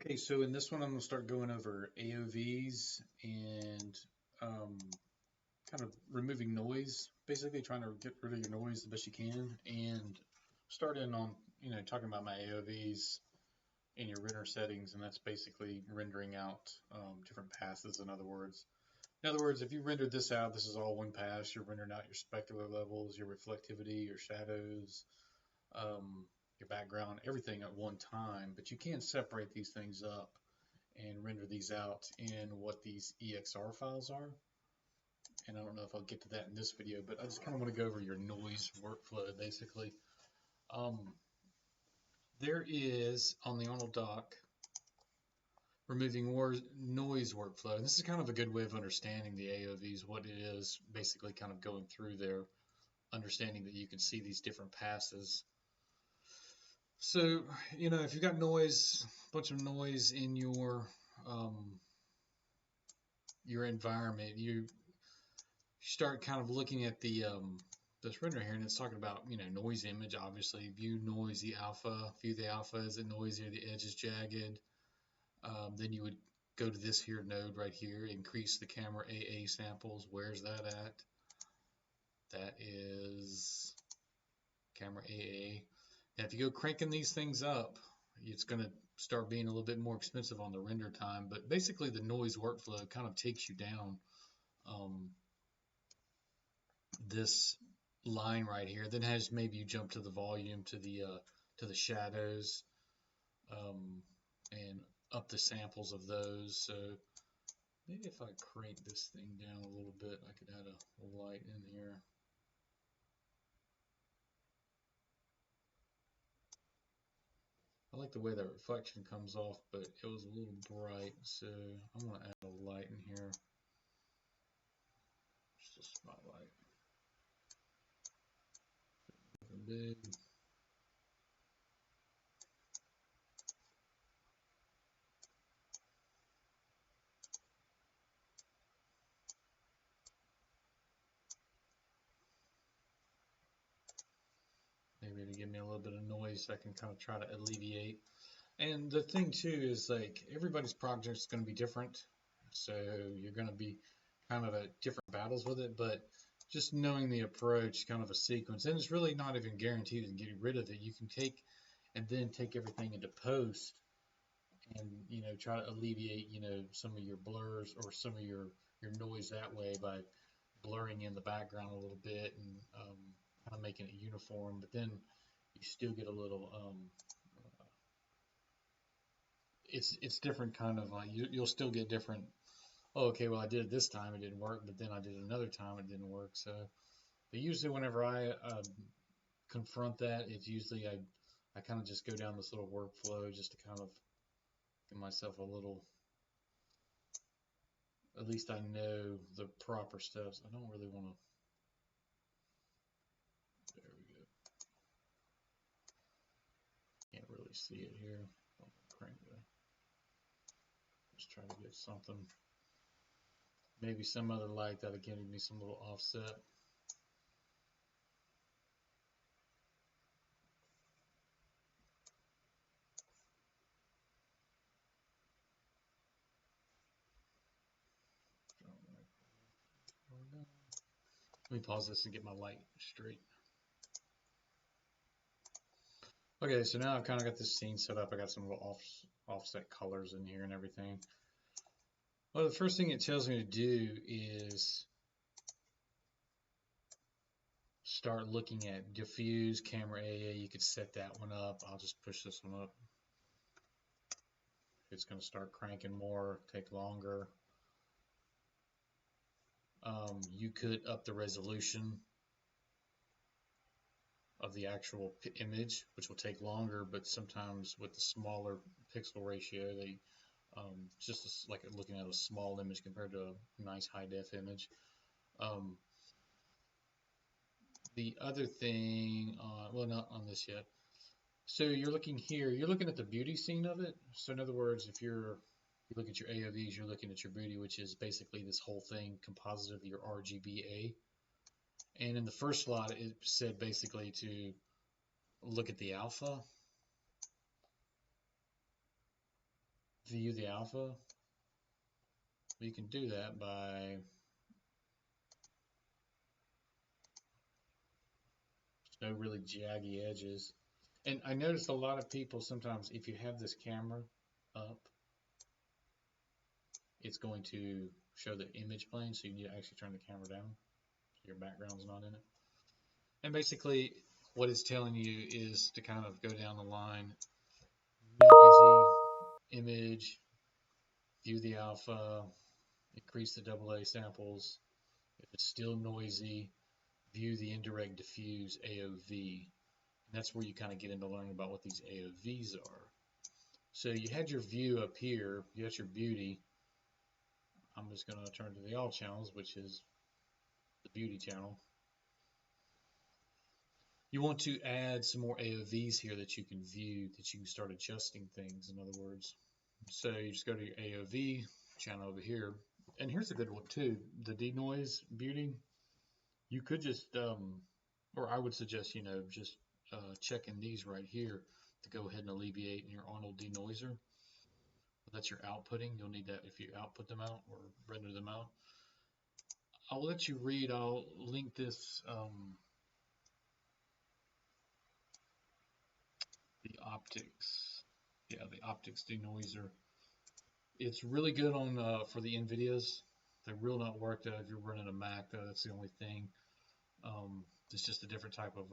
Okay, so in this one, I'm going to start going over AOVs and um, kind of removing noise, basically trying to get rid of your noise the best you can, and starting on, talking about my AOVs in your render settings, and that's basically rendering out different passes, in other words. In other words, if you rendered this out, this is all one pass. You're rendering out your specular levels, your reflectivity, your shadows, um, your background, everything at one time, but you can separate these things up and render these out in what these EXR files are. And I don't know if I'll get to that in this video, but I just kind of want to go over your noise workflow basically. Um, there is on the Arnold doc removing noise workflow. And this is kind of a good way of understanding the AOVs, what it is, basically kind of going through there, understanding that you can see these different passes. So, if you've got noise, a bunch of noise in your environment, you start kind of looking at this render here, and it's talking about noise image. Obviously, view noisy alpha. View the alpha. Is it noisy or the edge is jagged? Then you would go to this here node right here. Increase the camera AA samples. Where's that at? That is camera AA. Now, if you go cranking these things up, it's going to start being a little bit more expensive on the render time. But basically, the noise workflow kind of takes you down this line right here. Then has maybe you jump to the volume, to the shadows, and up the samples of those. So maybe if I crank this thing down a little bit, I could add a light in here. I like the way that reflection comes off, but it was a little bright, so I'm going to add a light in here. Just a spotlight. Big. Maybe to give me a little bit of noise I can kind of try to alleviate. And the thing too is, like, everybody's project is going to be different, so you're going to be kind of at different battles with it, but just knowing the approach, kind of a sequence, and it's really not even guaranteed to get rid of it. You can take and then take everything into post and try to alleviate some of your blurs or some of your noise that way by blurring in the background a little bit and kind of making it uniform, but then you still get a little it's different, kind of like you'll still get different. Oh, okay, well, I did it this time, it didn't work, but then I did it another time, it didn't work. So but usually whenever I confront that, it's usually I kind of just go down this little workflow just to kind of give myself a little, at least I know the proper steps. I don't really want to. There we go. Can't really see it here. I'll crank it. Just try to get something. Maybe some other light that'll give me some little offset. Let me pause this and get my light straight. Okay, so now I've kind of got this scene set up. I got some little offset colors in here and everything. Well, the first thing it tells me to do is start looking at diffuse, camera AA. You could set that one up. I'll just push this one up. It's going to start cranking more, take longer. You could up the resolution of the actual image, which will take longer, but sometimes with the smaller pixel ratio, they just like looking at a small image compared to a nice high def image. The other thing, well, not on this yet. So you're looking here, you're looking at the beauty scene of it. So in other words, if you look at your AOVs, you're looking at your beauty, which is basically this whole thing composite of your RGBA. And in the first slot, it said basically to look at the alpha. view the alpha. You can do that by no really jaggy edges. And I noticed a lot of people sometimes, if you have this camera up, it's going to show the image plane, so you need to actually turn the camera down so your background's not in it. And basically what it's telling you is to kind of go down the line: noisy image, view the alpha, increase the AA samples. If it's still noisy, view the indirect diffuse AOV. And that's where you kind of get into learning about what these AOVs are. So you had your view up here, you got your beauty. I'm just going to turn to the all channels, which is the beauty channel. You want to add some more AOVs here that you can view, that you can start adjusting things, in other words. So you just go to your AOV channel over here. And here's a good one too, the Denoise beauty. You could just, or I would suggest, just checking these right here to go ahead and alleviate in your Arnold Denoiser. That's your outputting. You'll need that if you output them out or render them out. I'll let you read. I'll link this, the optics. Yeah, the optics denoiser. It's really good on for the NVIDIAs. They will not work though if you're running a Mac though. That's the only thing. It's just a different type of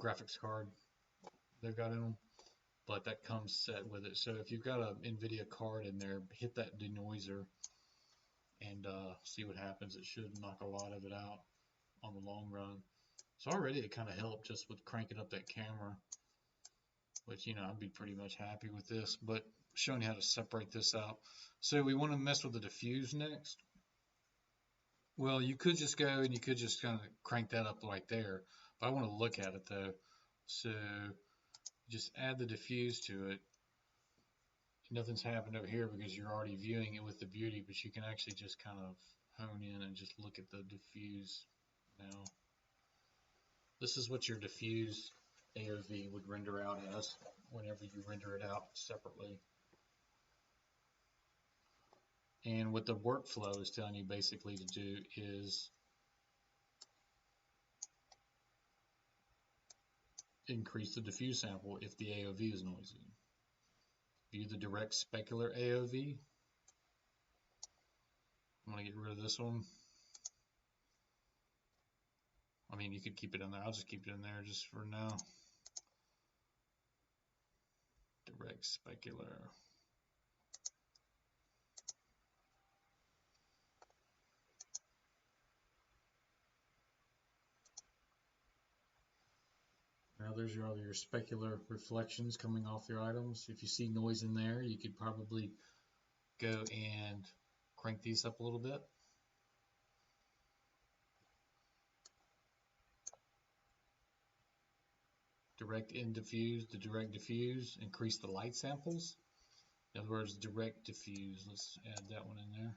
graphics card they've got in them, but that comes set with it. So if you've got an NVIDIA card in there, hit that denoiser and see what happens. It should knock a lot of it out on the long run. So already it kind of helped just with cranking up that camera, which, I'd be pretty much happy with this, but showing you how to separate this out. So we want to mess with the diffuse next. Well, you could just go and you could just kind of crank that up right there, but I want to look at it though. So just add the diffuse to it. Nothing's happened over here because you're already viewing it with the beauty, but you can actually just kind of hone in and just look at the diffuse now. This is what your diffuse AOV would render out as whenever you render it out separately. And what the workflow is telling you basically to do is increase the diffuse sample if the AOV is noisy. View the direct specular AOV. I'm going to get rid of this one. I mean, you could keep it in there. I'll just keep it in there just for now. Direct specular. Now there's your other specular reflections coming off your items. If you see noise in there, you could probably go and crank these up a little bit. Direct in diffuse, the direct diffuse, increase the light samples. In other words, direct diffuse. Let's add that one in there.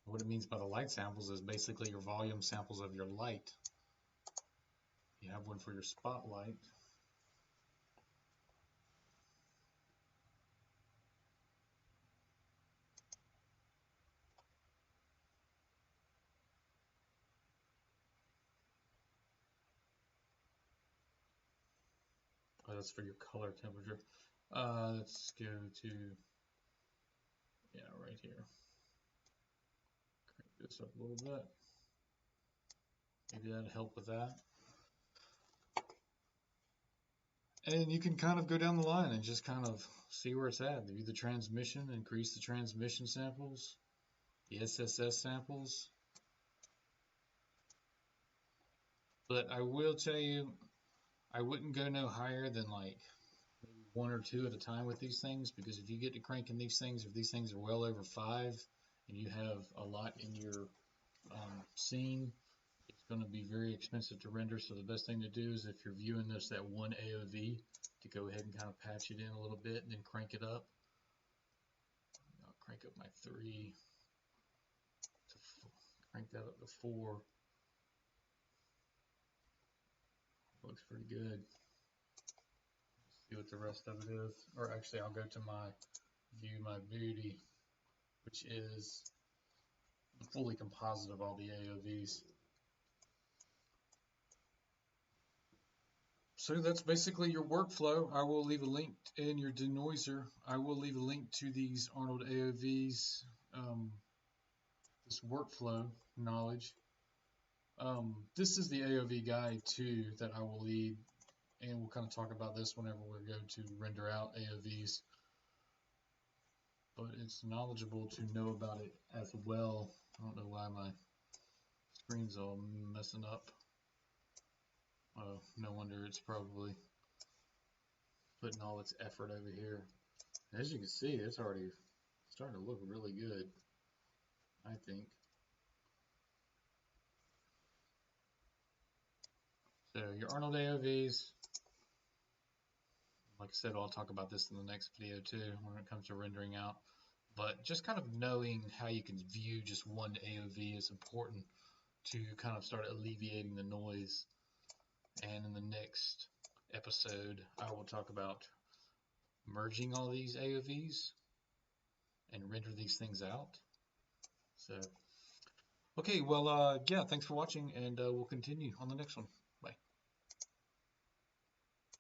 What it means by the light samples is basically your volume samples of your light. You have one for your spotlight. Oh, that's for your color temperature. Let's go to, right here. Crank this up a little bit. Maybe that'll help with that. And you can kind of go down the line and just kind of see where it's at. View the transmission, increase the transmission samples, the SSS samples. But I will tell you, I wouldn't go no higher than like maybe 1 or 2 at a time with these things, because if you get to cranking these things, if these things are well over 5 and you have a lot in your scene, it's going to be very expensive to render, so the best thing to do is if you're viewing this at 1 AOV, to go ahead and kind of patch it in a little bit and then crank it up. I'll crank up my 3 to 4, crank that up to 4. Looks pretty good. Let's see what the rest of it is. Or actually, I'll go to my view my beauty, which is the fully composite of all the AOVs. So that's basically your workflow. I will leave a link in your denoiser. I will leave a link to these Arnold AOVs, this workflow knowledge. This is the AOV guide too that I will leave, and we'll kind of talk about this whenever we go to render out AOVs. But it's knowledgeable to know about it as well. I don't know why my screen's all messing up. Oh, no wonder, it's probably putting all its effort over here. As you can see, it's already starting to look really good, I think. So your Arnold AOVs, like I said, I'll talk about this in the next video too when it comes to rendering out. But just kind of knowing how you can view just one AOV is important to kind of start alleviating the noise. And in the next episode, I will talk about merging all these AOVs and render these things out. So, okay, well, yeah, thanks for watching, and we'll continue on the next one.